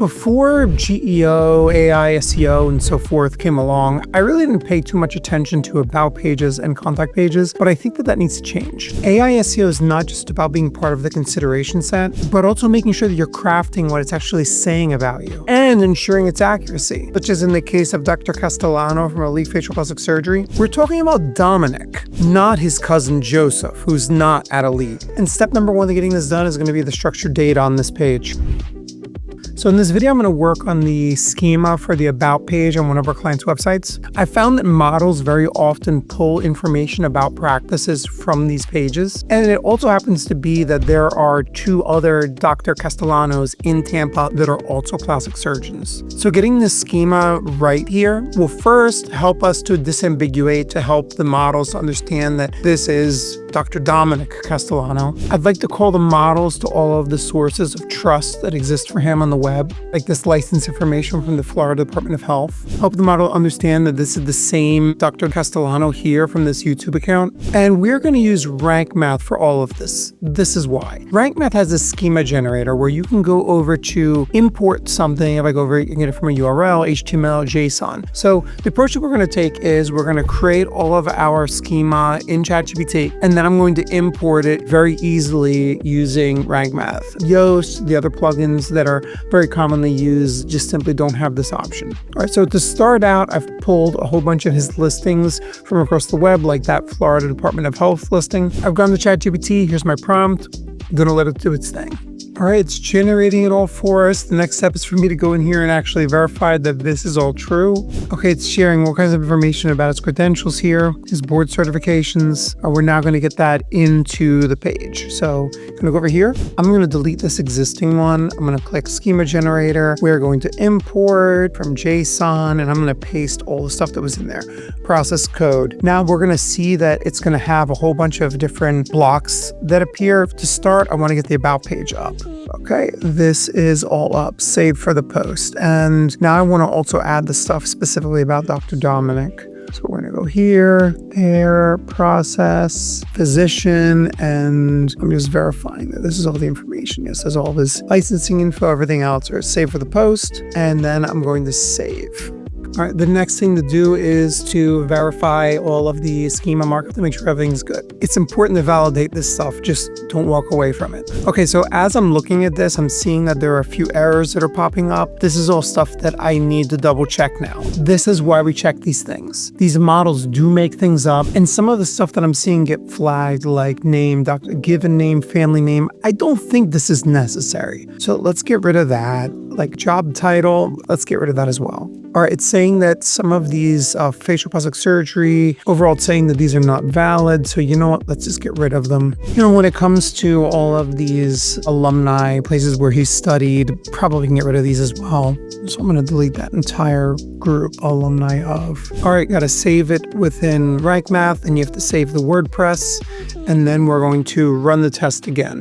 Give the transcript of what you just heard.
Before GEO, AI SEO, and so forth came along, I really didn't pay too much attention to about pages and contact pages, but I think that needs to change. AI SEO is not just about being part of the consideration set, but also making sure that you're crafting what it's actually saying about you and ensuring its accuracy, such as in the case of Dr. Castellano from Elite Facial Plastic Surgery. We're talking about Dominic, not his cousin Joseph, who's not at Elite. And step number one to getting this done is going to be the structured data on this page. So in this video, I'm going to work on the schema for the About page on one of our clients' websites. I found that models very often pull information about practices from these pages. And it also happens to be that there are two other Dr. Castellanos in Tampa that are also plastic surgeons. So getting this schema right here will first help us to disambiguate, to help the models to understand that this is Dr. Dominic Castellano. I'd like to call the models to all of the sources of trust that exist for him on the web, like this license information from the Florida Department of Health. Help the model understand that this is the same Dr. Castellano here from this YouTube account. And we're going to use rank math for all of this. This is why. Rank math has a schema generator where you can go over to import something. If I go over, you can get it from a URL, HTML, JSON. So the approach that we're going to take is we're going to create all of our schema in ChatGPT, and then I'm going to import it very easily using rank math. Yoast, the other plugins that are very commonly used, just simply don't have this option. All right, so to start out, I've pulled a whole bunch of his listings from across the web, like that Florida Department of Health listing. I've gone to ChatGPT. Here's my prompt. I'm going to let it do its thing. All right, it's generating it all for us. The next step is for me to go in here and actually verify that this is all true. Okay, it's sharing all kinds of information about his credentials here, his board certifications. We're now going to get that into the page. So I'm going to go over here. I'm going to delete this existing one. I'm going to click schema generator. We're going to import from JSON, and I'm going to paste all the stuff that was in there. Process code. Now we're going to see that it's going to have a whole bunch of different blocks that appear. To start, I want to get the About page up. Okay, this is all up, saved for the post. And now I want to also add the stuff specifically about Dr. Dominic. So we're going to go here, there, process, physician, and I'm just verifying that this is all the information. Yes, there's all this licensing info, everything else are saved for the post. And then I'm going to save. All right, the next thing to do is to verify all of the schema markup to make sure everything's good. It's important to validate this stuff, just don't walk away from it. Okay, so as I'm looking at this, I'm seeing that there are a few errors that are popping up. This is all stuff that I need to double check now. This is why we check these things. These models do make things up, and some of the stuff that I'm seeing get flagged, like name, doctor, given name, family name, I don't think this is necessary. So let's get rid of that. Like job title, let's get rid of that as well. All right, it's saying that some of these facial plastic surgery, overall it's saying that these are not valid. So you know what, let's just get rid of them. You know, when it comes to all of these alumni, places where he studied, probably can get rid of these as well. So I'm gonna delete that entire group, alumni of. All right, gotta save it within rank math, and you have to save the WordPress, and then we're going to run the test again.